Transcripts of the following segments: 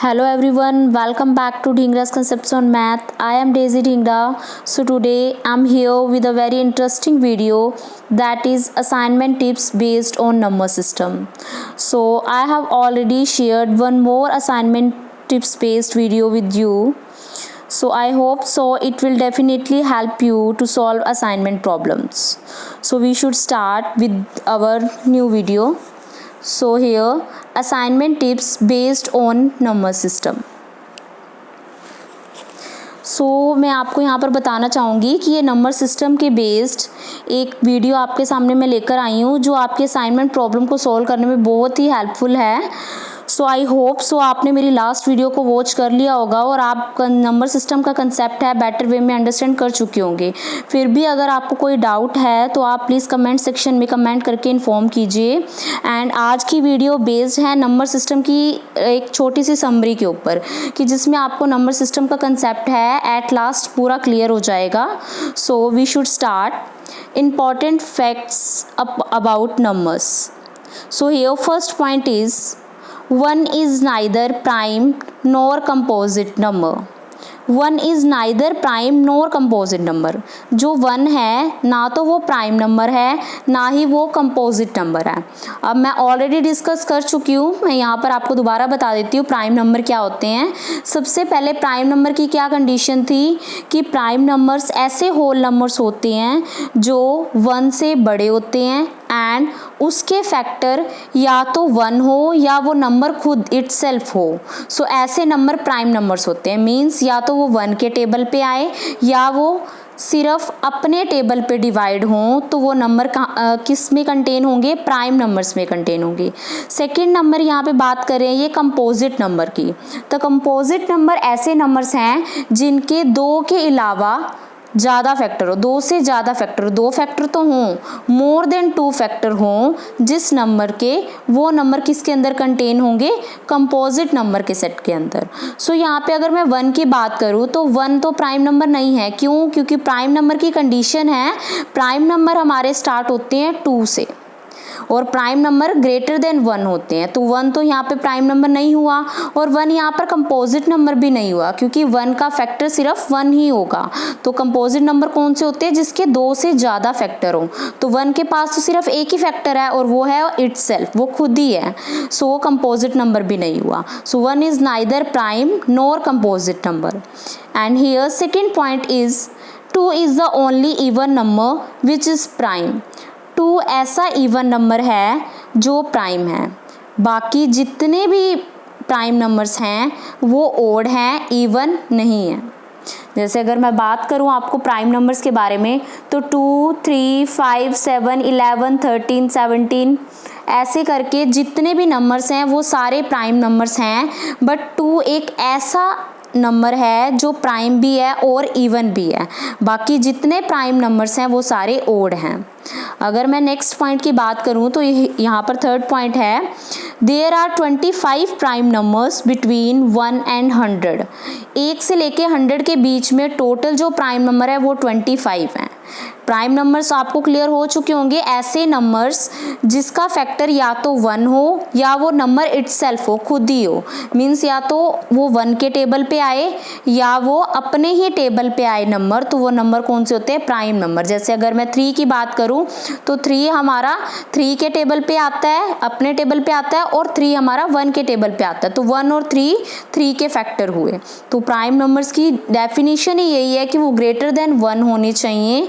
Hello everyone, welcome back to Dhingra's Concepts on Math. I am Daisy Dhingra. So today I'm here with a very interesting video that is assignment tips based on number system. So I have already shared one more assignment tips based video with you. So I hope so it will definitely help you to solve assignment problems. So we should start with our new video. So here assignment tips based on number system. मैं आपको यहाँ पर बताना चाहूँगी कि ये number system के based एक वीडियो आपके सामने मैं लेकर आई हूँ जो आपके असाइनमेंट प्रॉब्लम को सॉल्व करने में बहुत ही हेल्पफुल है. आई होप आपने मेरी लास्ट वीडियो को वॉच कर लिया होगा और आप नंबर सिस्टम का कंसेप्ट है बेटर वे में अंडरस्टैंड कर चुके होंगे. फिर भी अगर आपको कोई डाउट है तो आप प्लीज़ कमेंट सेक्शन में कमेंट करके इन्फॉर्म कीजिए. एंड आज की वीडियो बेस्ड है नंबर सिस्टम की एक छोटी सी समरी के ऊपर कि जिसमें आपको नंबर सिस्टम का कंसेप्ट है एट लास्ट पूरा क्लियर हो जाएगा. We should start important facts about numbers. Here first point is 1 is neither prime nor composite number. 1 is neither prime nor composite number. जो 1 है ना तो वो प्राइम नंबर है ना ही वो कंपोजिट नंबर है. अब मैं ऑलरेडी डिस्कस कर चुकी हूँ, मैं यहाँ पर आपको दोबारा बता देती हूँ प्राइम नंबर क्या होते हैं. सबसे पहले प्राइम नंबर की क्या कंडीशन थी कि प्राइम नंबर्स ऐसे होल नंबर्स होते हैं जो 1 से बड़े होते हैं एंड उसके फैक्टर या तो 1 हो या वो नंबर खुद इटसेल्फ हो. ऐसे नंबर प्राइम नंबर्स होते हैं. मीन्स या तो वो 1 के टेबल पे आए या वो सिर्फ अपने टेबल पे डिवाइड हों तो वो नंबर किस में कंटेन होंगे, प्राइम नंबर्स में कंटेन होंगे. सेकंड नंबर यहाँ पे बात करें ये कंपोजिट नंबर की, तो कंपोजिट नंबर ऐसे नंबर्स हैं जिनके 2 के अलावा ज़्यादा फैक्टर हो, 2 से ज़्यादा फैक्टर हो, 2 फैक्टर तो हों, मोर देन 2 फैक्टर हों, जिस नंबर के वो नंबर किसके अंदर कंटेन होंगे, कंपोजिट नंबर के सेट के अंदर. यहाँ पे अगर मैं 1 की बात करूँ तो 1 तो प्राइम नंबर नहीं है. क्यों? क्योंकि प्राइम नंबर की कंडीशन है प्राइम नंबर हमारे स्टार्ट होते हैं 2 से और प्राइम नंबर ग्रेटर देन 1 होते हैं. तो 1 तो यहाँ पे प्राइम नंबर नहीं हुआ और 1 यहाँ पर कंपोजिट नंबर भी नहीं हुआ क्योंकि 1 का फैक्टर सिर्फ 1 ही होगा. तो कंपोजिट नंबर कौन से होते हैं जिसके 2 से ज़्यादा फैक्टर हो. तो 1 के पास तो सिर्फ एक ही फैक्टर है और वो है इटसेल्फ, वो खुद ही है. वो कंपोजिट नंबर भी नहीं हुआ. 1 is neither prime nor composite number. And here second point is 2 is the only even number which is prime. 2 ऐसा इवन नंबर है जो प्राइम है. बाकी जितने भी प्राइम नंबर्स हैं वो ओड हैं, इवन नहीं है. जैसे अगर मैं बात करूं आपको प्राइम नंबर्स के बारे में तो 2, 3, 5, 7, 11, 13, 17 ऐसे करके जितने भी नंबर्स हैं वो सारे प्राइम नंबर्स हैं. बट 2 एक ऐसा नंबर है जो प्राइम भी है और इवन भी है. बाकी जितने प्राइम नंबर्स हैं वो सारे ओड हैं. अगर मैं नेक्स्ट पॉइंट की बात करूं तो यहाँ पर थर्ड पॉइंट है there are 25 prime numbers between 1 and 100. 1 से लेके 100 के बीच में टोटल जो प्राइम नंबर है वो 25 हैं. प्राइम नंबर्स आपको क्लियर हो चुके होंगे, ऐसे नंबर्स जिसका फैक्टर या तो 1 हो या वो नंबर इटसेल्फ हो, खुद ही हो. मीन्स या तो वो 1 के टेबल पे आए या वो अपने ही टेबल पे आए नंबर, तो वो नंबर कौन से होते हैं, प्राइम नंबर. जैसे अगर मैं 3 की बात करूं तो 3 हमारा 3 के टेबल पे आता है, अपने टेबल पे आता है और 3 हमारा 1 के टेबल पे आता है. तो 1 और 3 के फैक्टर हुए. तो प्राइम नंबर्स की डेफिनेशन ही यही है कि वो ग्रेटर देन 1 होने चाहिए,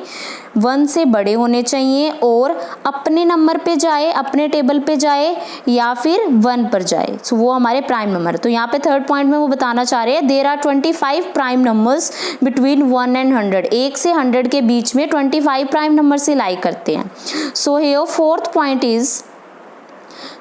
1 से बड़े होने चाहिए और अपने नंबर पे जाए, अपने टेबल पे जाए या फिर 1 पर जाए. वो हमारे प्राइम नंबर है. तो यहाँ पे थर्ड पॉइंट में वो बताना चाह रहे हैं there are 25 prime numbers between 1 and 100. 1 से 100 के बीच में 25 प्राइम नंबर से लाई करते हैं. Here fourth point is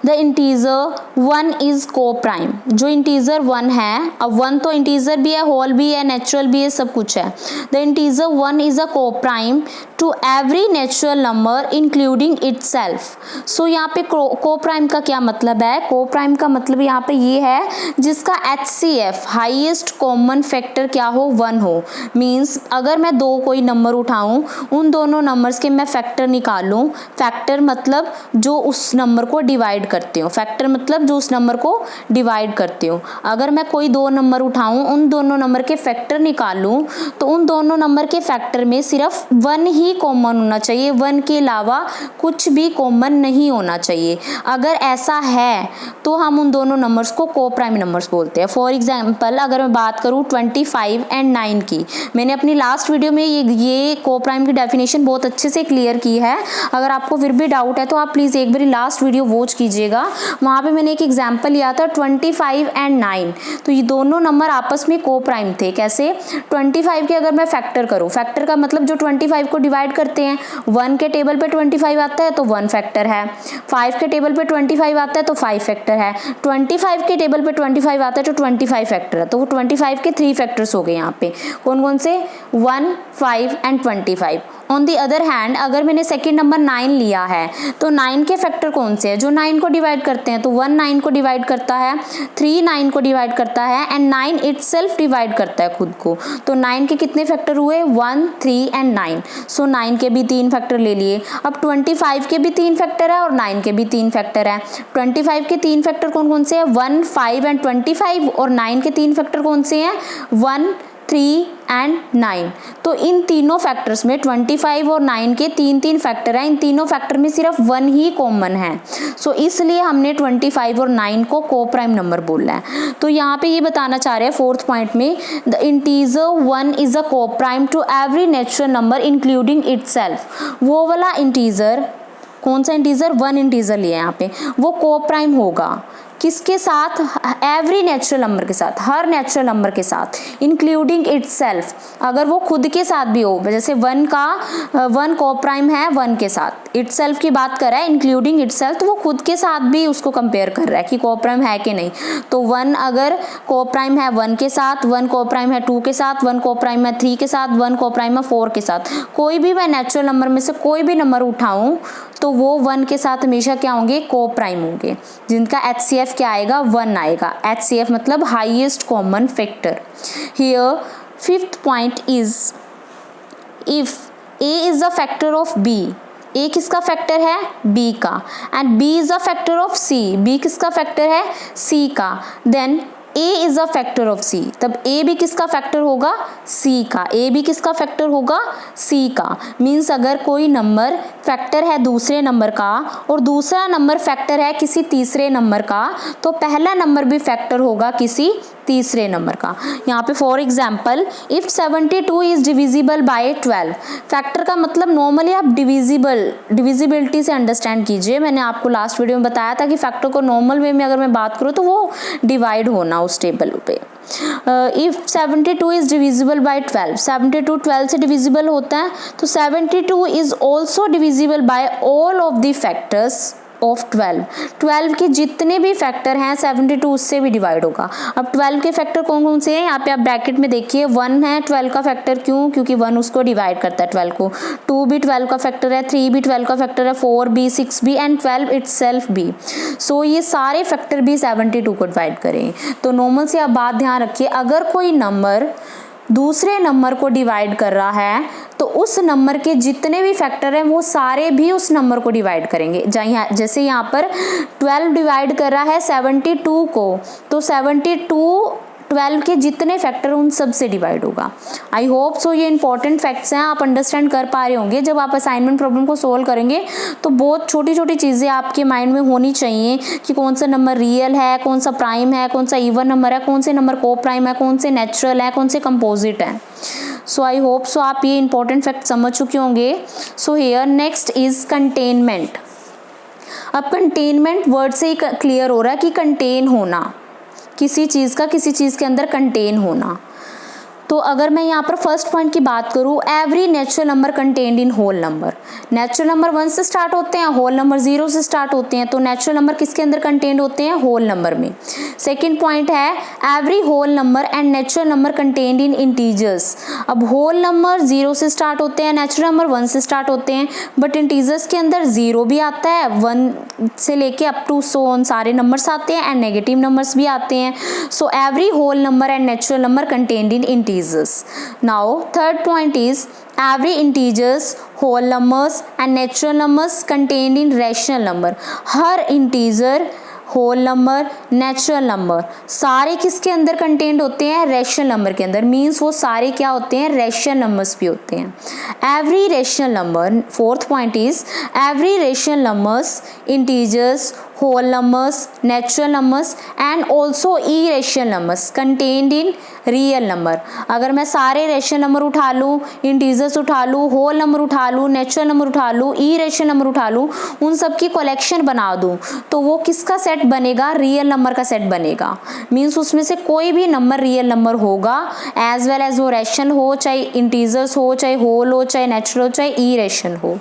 the integer 1 is को प्राइम. जो इंटीजर 1 है, अब 1 तो इंटीजर भी है, होल भी है, नेचुरल भी है, सब कुछ है. The integer 1 is a coprime to every natural number including itself. यहाँ पे को प्राइम का क्या मतलब है, को प्राइम का मतलब यहाँ पे ये है जिसका HCF हाईएस्ट कॉमन फैक्टर क्या हो, 1 हो. मीन्स अगर मैं 2 कोई नंबर उठाऊं, उन दोनों नंबर्स के मैं फैक्टर निकालूं, फैक्टर मतलब जो उस नंबर को डिवाइड करते हो। फैक्टर मतलब जो उस नंबर को डिवाइड करते हो। अगर मैं कोई दो नंबर उठाऊं, उन दोनों नंबर के फैक्टर निकालूं, तो उन दोनों नंबर के फैक्टर में सिर्फ 1 ही कॉमन होना चाहिए, 1 के अलावा कुछ भी कॉमन नहीं होना चाहिए। अगर ऐसा है तो हम उन दोनों नंबर्स को कोप्राइम नंबर्स बोलते हैं। फॉर एग्जाम्पल अगर मैं बात करूँ 25 एंड 9 की, मैंने अपनी लास्ट वीडियो में ये कोप्राइम की डेफिनेशन बहुत अच्छे से क्लियर की है। अगर आपको फिर भी डाउट है तो आप प्लीज़ एक बार लास्ट वीडियो वॉच कीजिएगा। वहाँ पे मैंने एक एग्जाम्पल लिया था 25 एंड 9। तो ये दोनों नंबर आपस में कोप्राइम थे। कैसे? 25 के अगर मैं फैक्टर करूँ, फैक्टर का मतलब जो 25 को डिवाइड करते हैं, 1 के टेबल पे 25 आता है तो 1 फैक्टर है, 5 के टेबल पे 25 आता है तो 5 फैक्टर है, 25 के टेबल पे 25 आता है तो 25 फैक्टर है। तो वो 25 के 3 फैक्टर्स हो गए यहाँ पे। कौन कौन से? 1, 5 and 25। On the other hand अगर मैंने सेकेंड नंबर 9 लिया है तो 9 के फैक्टर कौन से हैं? जो 9 को डिवाइड करते हैं। तो 1 9 को डिवाइड करता है, 3 9 को डिवाइड करता है एंड 9 इटसेल्फ डिवाइड करता है खुद को। तो 9 के कितने फैक्टर हुए? 1, 3 एंड 9। सो 9 के भी 3 फैक्टर ले लिए। अब 25 के भी 3 फैक्टर है और 9 के भी 3 फैक्टर है। 25 के 3 फैक्टर कौन कौन से हैं? 1, 5 एंड 25। और 9 के 3 फैक्टर कौन से हैं? 1, 3 एंड 9। तो इन तीनों फैक्टर्स में 25 और 9 के 3 फैक्टर हैं। इन तीनों फैक्टर में सिर्फ 1 ही कॉमन है। सो इसलिए हमने 25 और 9 को कोप्राइम नंबर बोलना है। तो यहाँ पे ये बताना चाह रहे हैं फोर्थ पॉइंट में, the integer 1 is a coprime to every natural number including itself. वो वाला इंटीजर, कौन सा इंटीजर? 1 इंटीजर लिया है यहाँ पे, वो कोप्राइम होगा किसके साथ? एवरी नेचुरल नंबर के साथ, हर नेचुरल नंबर के साथ, इंक्लूडिंग इटसेल्फ। अगर वो खुद के साथ भी हो, जैसे 1 कोप्राइम है 1 के साथ, इटसेल्फ की बात कर रहा है इंक्लूडिंग इटसेल्फ, तो वो खुद के साथ भी उसको कंपेयर कर रहा है कि कोप्राइम है कि नहीं। तो 1 अगर कोप्राइम है 1 के साथ, 1 कोप्राइम है 2 के साथ, 1 कोप्राइम है 3 के साथ, 1 कोप्राइम है 4 के साथ, कोई भी मैं नेचुरल नंबर में से कोई भी नंबर उठाऊं तो वो 1 के साथ हमेशा क्या होंगे? कोप्राइम होंगे, जिनका HCF क्या आएगा? 1 आएगा। HCF मतलब highest common factor. Here fifth point is, if A is the factor of B, A किसका फैक्टर है? B का, and B is the factor of C, B किसका फैक्टर है? C का, then A is a factor of C, तब A भी किसका factor होगा? C का। A भी किसका फैक्टर होगा? C का। मीन्स अगर कोई नंबर फैक्टर है दूसरे नंबर का और दूसरा नंबर फैक्टर है किसी तीसरे नंबर का, तो पहला नंबर भी फैक्टर होगा किसी तीसरे नंबर का। यहाँ पे for example if 72 is divisible by 12, factor का मतलब नॉर्मली आप डिविजिबिलिटी से अंडरस्टैंड कीजिए। मैंने आपको लास्ट वीडियो में बताया था कि फैक्टर को नॉर्मल वे में अगर मैं बात करूँ तो वो डिवाइड होना उस टेबल पे। इफ 72 इज डिविजिबल बाय 12, 72 12 से डिविजिबल होता है, तो 72 is also divisible by all of the factors of 12। 12 के जितने भी फैक्टर हैं 72 उससे भी डिवाइड होगा। अब 12 के फैक्टर कौन कौन से हैं? यहाँ पे आप ब्रैकेट में देखिए 1 है 12 का फैक्टर, क्यों? क्योंकि 1 उसको डिवाइड करता है 12 को। 2 भी 12 का फैक्टर है, 3 भी 12 का फैक्टर है, 4 भी, 6 भी एंड 12 इटसेल्फ भी। सो ये सारे फैक्टर भी 72 को डिवाइड करें। तो नॉर्मल से आप बात ध्यान रखिए, अगर कोई नंबर दूसरे नंबर को डिवाइड कर रहा है तो उस नंबर के जितने भी फैक्टर हैं वो सारे भी उस नंबर को डिवाइड करेंगे। जैसे यहाँ पर 12 डिवाइड कर रहा है 72 को, तो 72 12 के जितने फैक्टर उन सब से डिवाइड होगा। आई होप सो ये इंपॉर्टेंट फैक्ट्स हैं, आप अंडरस्टैंड कर पा रहे होंगे। जब आप असाइनमेंट प्रॉब्लम को सोल्व करेंगे तो बहुत छोटी छोटी चीज़ें आपके माइंड में होनी चाहिए कि कौन सा नंबर रियल है, कौन सा प्राइम है, कौन सा इवन नंबर है, कौन से नंबर को प्राइम है, कौन से नेचुरल है, कौन से कंपोजिट है। सो आई होप सो आप ये इंपॉर्टेंट फैक्ट समझ चुके होंगे। सो हियर नेक्स्ट इज कंटेनमेंट। अब कंटेनमेंट वर्ड से ही क्लियर हो रहा है कि कंटेन होना, किसी चीज़ का किसी चीज़ के अंदर कंटेन होना। तो अगर मैं यहाँ पर फर्स्ट पॉइंट की बात करूँ, every natural number contained in whole number. Natural number 1 से स्टार्ट होते हैं, होल नंबर 0 से स्टार्ट होते हैं, तो नेचुरल नंबर किसके अंदर कंटेन्ड होते हैं? होल नंबर में। सेकंड पॉइंट है every whole number and natural number contained in integers. अब होल नंबर 0 से स्टार्ट होते हैं, नेचुरल नंबर 1 से स्टार्ट होते हैं, बट इंटीजर्स के अंदर 0 भी आता है, 1 से लेके अप टू सो ऑन सारे नंबर्स आते हैं एंड नेगेटिव नंबर्स भी आते हैं। So every whole number and natural number contained in integers. integers. Now third point is every integers, whole numbers and natural numbers contained in rational number. हर integer, whole number, natural number सारे किसके अंदर content होते हैं? Rational number के अंदर. Means वो सारे क्या होते हैं? रेशनल नंबर्स भी होते हैं. Every rational number, fourth point is every rational numbers, integers, whole numbers, natural numbers and also irrational numbers contained in real number. अगर मैं सारे रेशनल नंबर उठा लूँ, इंटीजर्स उठा लूँ, होल नंबर उठा लूँ, नेचुरल नंबर उठा लूँ, इरेशनल नंबर उठा लूँ, उन सब की कलेक्शन बना दूँ तो वो किसका सेट बनेगा? रियल नंबर का सेट बनेगा. मीन्स उसमें से कोई भी नंबर रियल नंबर होगा एज वेल एज वो रेशनल हो, चाहे इंटीजर्स हो, चाहे होल हो, चाहे नेचुरल हो, चाहे इरेशनल हो.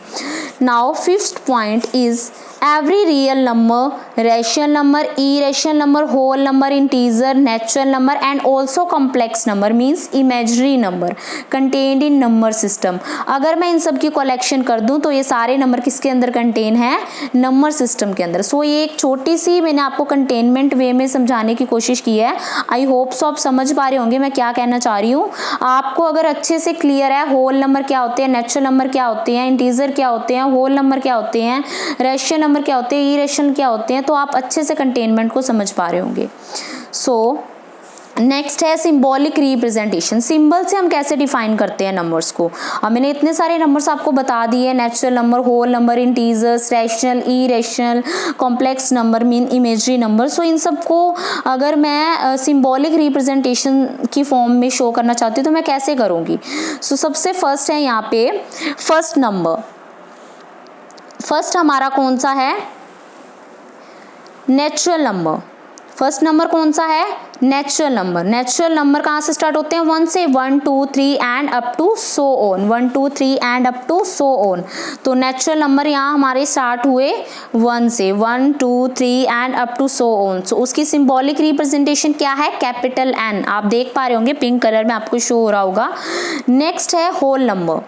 Now fifth point is every real number, rational number, irrational number, whole number, integer, natural number and also complex number means imaginary number contained in number system. अगर मैं इन सब की कलेक्शन कर दूं तो ये सारे नंबर किसके अंदर कंटेन है? नंबर सिस्टम के अंदर. सो ये एक छोटी सी मैंने आपको कंटेनमेंट वे में समझाने की कोशिश की है. आई होप सो आप समझ पा रहे होंगे मैं क्या कहना चाह रही हूँ. आपको अगर अच्छे से क्लियर है होल नंबर क्या होते हैं, नेचुरल नंबर क्या होते हैं, इंटीजर क्या होते हैं, होल नंबर क्या होते हैं, रेशनल नंबर क्या होते हैं, इरेशनल क्या होते हैं, तो आप अच्छे से कंटेनमेंट को समझ पा रहे होंगे. सो नेक्स्ट है सिंबॉलिक रिप्रेजेंटेशन. सिंबल से हम कैसे डिफाइन करते हैं नंबर्स को. अब मैंने इतने सारे नंबर्स आपको बता दिए, natural number, whole number, integers, rational, irrational, complex number mean imaginary number. So इन सब को अगर मैं सिंबॉलिक रिप्रेजेंटेशन की फॉर्म में शो करना चाहती हूँ तो मैं कैसे करूँगी. सो सबसे फर्स्ट है यहाँ पे फर्स्ट नंबर. फर्स्ट हमारा कौन सा है? Natural number. फर्स्ट नंबर कौन सा है? Natural number. नेचुरल नंबर कहाँ से स्टार्ट होते हैं? 1 से 1 2 3 and up to so on. 1 2 3 and up to so on. तो नेचुरल नंबर यहाँ हमारे स्टार्ट हुए 1 से. 1 2 3 and up to so on. So उसकी सिंबॉलिक रिप्रेजेंटेशन क्या है? Capital N. आप देख पा रहे होंगे पिंक कलर में आपको शो हो रहा होगा. नेक्स्ट है होल नंबर.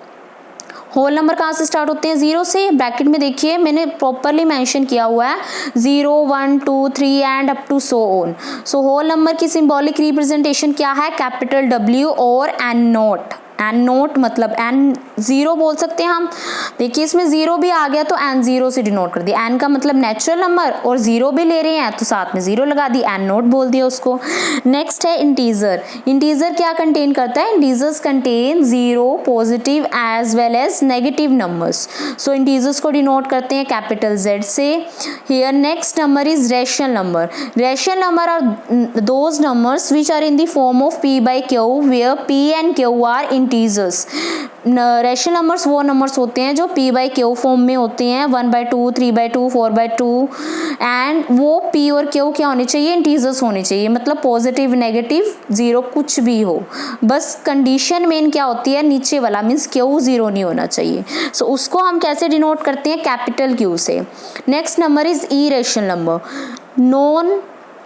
होल नंबर कहाँ से स्टार्ट होते हैं? 0 से. ब्रैकेट में देखिए मैंने प्रॉपरली मेंशन किया हुआ है 0 1 2 3 and up to so on. So whole number की सिंबॉलिक रिप्रेजेंटेशन क्या है? कैपिटल W और एन नोट. एन नोट मतलब एन जीरो बोल सकते हैं हम. देखिए इसमें जीरो भी आ गया तो एन जीरो से डिनोट कर दिया. एन का मतलब नेचुरल नंबर और जीरो भी ले रहे हैं तो साथ में जीरो लगा दी, एन नोट बोल दिया उसको. नेक्स्ट है इंटीजर. इंटीजर क्या कंटेन करता है? Integers contain zero, positive as well as negative numbers. So integers को डिनोट करते हैं कैपिटल Z से. Here next number is rational number. Rational number are those numbers which are in the form of P by Q where P and Q are integers. Rational numbers वो numbers होते हैं जो P by Q form में होते हैं. 1/2 3/2 4/2 and वो P और Q क्या होने चाहिए? इंटीजर्स होने चाहिए. मतलब पॉजिटिव, नेगेटिव, जीरो कुछ भी हो, बस कंडीशन मेन क्या होती है? नीचे वाला मीन्स Q जीरो नहीं होना चाहिए. सो उसको हम कैसे डिनोट करते हैं? कैपिटल Q से. Next number is irrational number. Non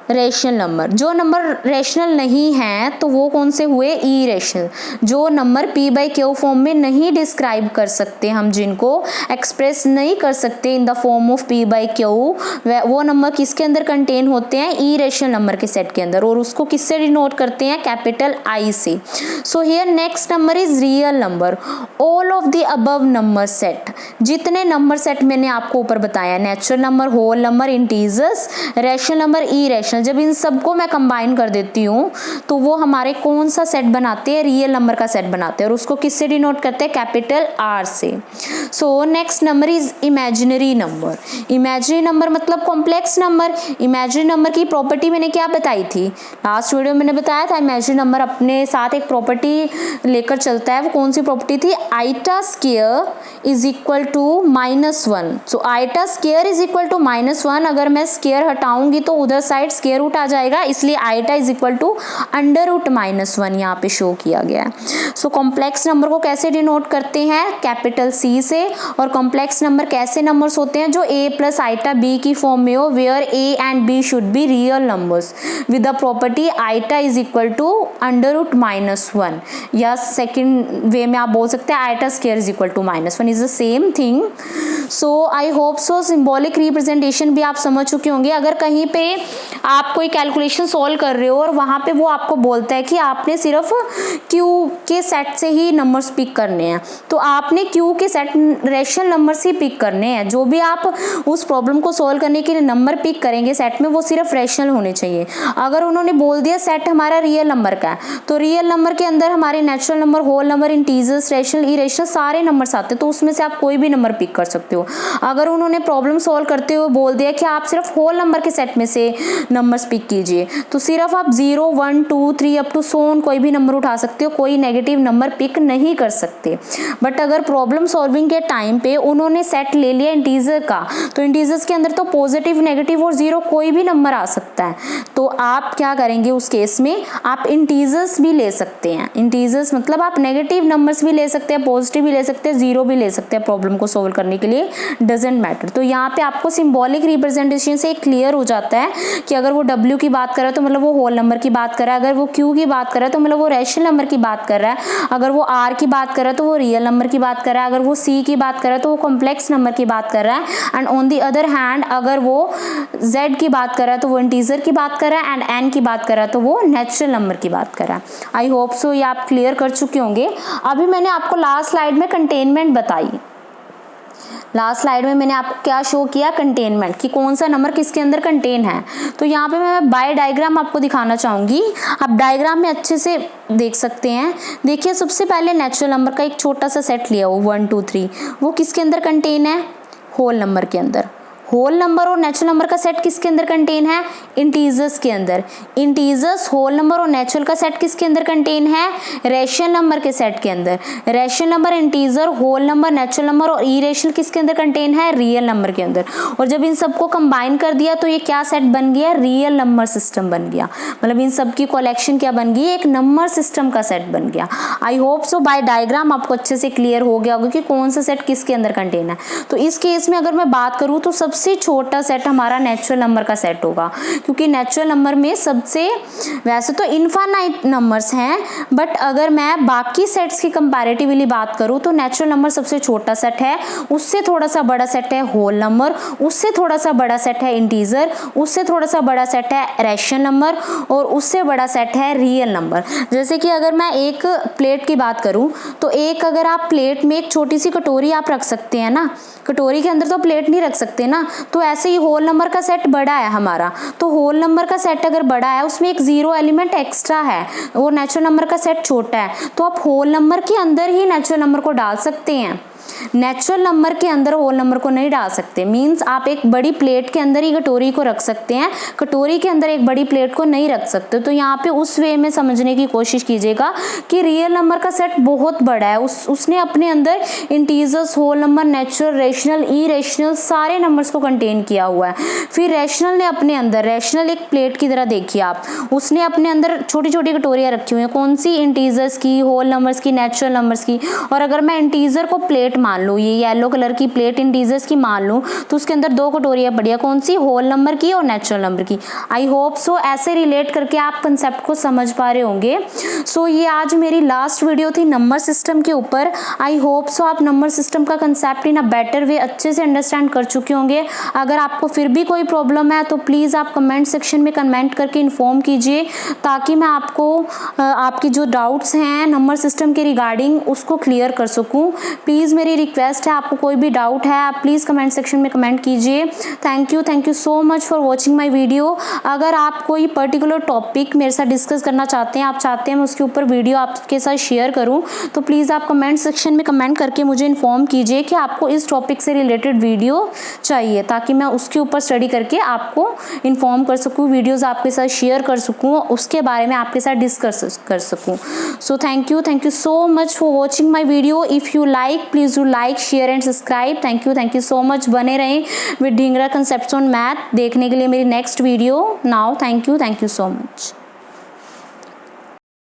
rational number. जो नंबर रेशनल नहीं है तो वो कौन से हुए? इरेशनल. जो number P by Q form में नहीं डिस्क्राइब कर सकते, हम जिनको एक्सप्रेस नहीं कर सकते इन the form of P by Q, वो नंबर किसके अंदर कंटेन होते हैं? इरेशनल नंबर के सेट के अंदर. और उसको किससे डिनोट करते हैं? कैपिटल I से. So here next number is real number. All of the above number set. जितने नंबर सेट मैंने आपको ऊपर बताया, natural number, whole number, integers, rational number, irrational, जब इन सबको मैं कंबाइन कर देती हूँ तो वो हमारे कौन सा सेट बनाते हैं? रियल नंबर का सेट बनाते हैं. और उसको किससे डिनोट करते हैं? कैपिटल R से. So next number is imaginary number. Imaginary number मतलब कॉम्प्लेक्स नंबर. इमेजिनरी नंबर की प्रॉपर्टी मैंने क्या बताई थी? लास्ट वीडियो में मैंने बताया था इमेजिनरी नंबर अपने साथ एक प्रॉपर्टी लेकर चलता है. वो कौन सी प्रॉपर्टी थी? Iota square is equal to -1. So iota square is equal to -1. अगर मैं स्क्वायर हटाऊंगी तो उधर साइड स्क्वायर रूट आ जाएगा, इसलिए आइटा इज इक्वल टू √-1 यहाँ पे शो किया गया है. सो कॉम्प्लेक्स नंबर को कैसे डिनोट करते हैं? कैपिटल C से. और कॉम्प्लेक्स नंबर कैसे नंबर्स होते हैं? जो A प्लस आइटा B की फॉर्म में हो, where A and B should be real numbers with the property iota is equal to √-1. या सेकेंड वे में आप बोल सकते हैं iota square is equal to -1 is the same thing. So I hope so symbolic representation भी आप समझ चुके होंगे. अगर कहीं पे आप कोई कैलकुलेशन सॉल्व कर रहे हो और वहाँ पे वो आपको बोलता है कि आपने सिर्फ क्यू के सेट से ही नंबर्स पिक करने हैं, तो आपने क्यू के सेट रेशनल नंबर से पिक करने हैं। जो भी आप उस प्रॉब्लम को सॉल्व करने के लिए नंबर पिक करेंगे सेट में, वो सिर्फ रेशनल होने चाहिए। अगर उन्होंने बोल दिया सेट हमारा रियल नंबर का है, तो रियल नंबर के अंदर हमारे natural number, whole number, integers, rational, irrational सारे नंबर्स आते हैं, तो उसमें से आप कोई भी नंबर पिक कर सकते हो। अगर उन्होंने प्रॉब्लम सॉल्व करते हुए बोल दिया कि आप सिर्फ होल नंबर के सेट में से नंबर्स पिक कीजिए, तो सिर्फ आप 0, 1, 2, 3 अप टू सो ऑन कोई भी नंबर उठा सकते हो, कोई नेगेटिव नंबर पिक नहीं कर सकते। बट अगर प्रॉब्लम सॉल्विंग के टाइम पे उन्होंने सेट ले लिया इंटीजर का, तो इंटीजर्स के अंदर तो पॉजिटिव, नेगेटिव और 0 कोई भी नंबर आ सकता है। तो आप क्या करेंगे उस केस में, आप इंटीजर्स भी ले सकते हैं। इंटीजर्स मतलब आप नेगेटिव नंबर्स भी ले सकते हैं, पॉजिटिव भी ले सकते हैं, 0 भी ले सकते हैं प्रॉब्लम को सॉल्व करने के लिए, डजेंट मैटर। तो यहाँ पे आपको सिंबॉलिक रिप्रेजेंटेशन से क्लियर हो जाता है कि अगर वो W की बात कर रहा है तो मतलब वो होल नंबर की बात कर रहा है, अगर वो Q की बात कर रहा है तो मतलब वो रेशनल नंबर की बात कर रहा है, अगर वो R की बात कर रहा है तो वो रियल नंबर की बात कर रहा है, अगर वो C की बात कर रहा है तो वो कॉम्प्लेक्स नंबर की बात कर रहा है, and on the other hand अगर वो Z की बात कर रहा है तो वो इंटीजर की बात कर रहा है, एंड N की बात कर रहा है तो वो नेचुरल नंबर की बात कर रहा है। आई होप सो ये आप क्लियर कर चुके होंगे। अभी मैंने आपको लास्ट स्लाइड में कंटेनमेंट बताई। लास्ट स्लाइड में मैंने आपको क्या शो किया, कंटेनमेंट, कि कौन सा नंबर किसके अंदर कंटेन है। तो यहाँ पे मैं बाय डायग्राम आपको दिखाना चाहूँगी, आप डायग्राम में अच्छे से देख सकते हैं। देखिए सबसे पहले नेचुरल नंबर का एक छोटा सा सेट लिया हो 1, 2, 3, वो किसके अंदर कंटेन है, होल नंबर के अंदर। होल नंबर और नेचुरल नंबर का सेट किसके अंदर कंटेन है, इंटीजर्स के अंदर। इंटीजर्स, होल नंबर और नेचुरल का सेट किसके अंदर कंटेन है, रेशनल नंबर के सेट के अंदर। Rational number, integer, whole number, natural number और इरेशनल किसके अंदर कंटेन है, रियल नंबर के अंदर। और जब इन सबको कंबाइन कर दिया तो ये क्या सेट बन गया, रियल नंबर सिस्टम बन गया। मतलब इन सब की कलेक्शन क्या बन गई, एक नंबर सिस्टम का सेट बन गया। I hope so by diagram आपको अच्छे से क्लियर हो गया होगा कि कौन सा सेट किसके अंदर कंटेन है। तो इस केस में अगर मैं बात करूँ तो सबसे छोटा सेट हमारा नेचुरल नंबर का सेट होगा, क्योंकि नेचुरल नंबर में सबसे, वैसे तो इनफाइनाइट नंबर्स हैं, बट अगर मैं बाकी सेट्स की कंपैरेटिवली बात करूं तो नेचुरल नंबर सबसे छोटा सेट है, उससे थोड़ा सा बड़ा सेट है होल नंबर, उससे थोड़ा सा बड़ा सेट है इंटीजर, उससे थोड़ा सा बड़ा सेट है रेशनल नंबर, और उससे बड़ा सेट है रियल नंबर। जैसे कि अगर मैं एक प्लेट की बात करूं तो एक, अगर आप प्लेट में एक छोटी सी कटोरी आप रख सकते हैं ना, कटोरी के अंदर तो प्लेट नहीं रख सकते ना, तो ऐसे ही होल नंबर का सेट बड़ा है हमारा, तो होल नंबर का सेट अगर बड़ा है उसमें एक 0 एलिमेंट एक्स्ट्रा है और नेचुरल नंबर का सेट छोटा है, तो आप होल नंबर के अंदर ही नेचुरल नंबर को डाल सकते हैं, नेचुरल नंबर के अंदर होल नंबर को नहीं डाल सकते। मींस आप एक बड़ी प्लेट के अंदर ही कटोरी को रख सकते हैं, कटोरी के अंदर एक बड़ी प्लेट को नहीं रख सकते। तो यहाँ पे उस वे में समझने की कोशिश कीजिएगा कि रियल नंबर का सेट बहुत बड़ा है, उसने अपने अंदर integers, whole number, natural, rational, irrational सारे नंबर्स को कंटेन किया हुआ है। फिर रेशनल ने अपने अंदर, रेशनल एक प्लेट की तरह देखिए आप, उसने अपने अंदर छोटी छोटी कटोरियाँ रखी हुई हैं, कौन सी, इंटीजर्स की, होल नंबर्स की, नेचुरल नंबर्स की। और अगर मैं इंटीजर को प्लेट मान लूँ, ये येलो कलर की प्लेट इंटीजर्स की मान लूँ, तो उसके अंदर 2 कटोरियाँ पड़ी है, कौन सी, होल नंबर की और नेचुरल नंबर की। आई होप सो ऐसे रिलेट करके आप कंसेप्ट को समझ पा रहे होंगे। सो ये आज मेरी लास्ट वीडियो थी नंबर सिस्टम के ऊपर। आई होप सो आप नंबर सिस्टम का concept in a better way अच्छे से अंडरस्टैंड कर चुके होंगे। अगर आपको फिर भी कोई प्रॉब्लम है तो प्लीज़ आप कमेंट सेक्शन में कमेंट करके इन्फॉर्म कीजिए, ताकि मैं आपको आपकी जो डाउट्स हैं नंबर सिस्टम के रिगार्डिंग उसको क्लियर कर सकूं। प्लीज़ मेरी रिक्वेस्ट है, आपको कोई भी डाउट है आप प्लीज़ कमेंट सेक्शन में कमेंट कीजिए। Thank you so much for watching my video. अगर आप कोई पर्टिकुलर टॉपिक मेरे साथ डिस्कस करना चाहते हैं, आप चाहते हैं मैं उसके ऊपर वीडियो आपके साथ शेयर करूं, तो प्लीज़ आप कमेंट सेक्शन में कमेंट करके मुझे इन्फॉर्म कीजिए कि आपको इस टॉपिक से रिलेटेड वीडियो चाहिए, ताकि मैं उसके ऊपर स्टडी करके आपको इन्फॉर्म कर सकूँ, वीडियोज़ आपके साथ शेयर कर सकूँ, उसके बारे में आपके साथ डिस्कस कर सकूँ। So thank you so much for watching my video. If you like please do like, share and subscribe. Thank you so much. बने रहें with Dhingra concepts on math देखने के लिए मेरी next video now. Thank you so much.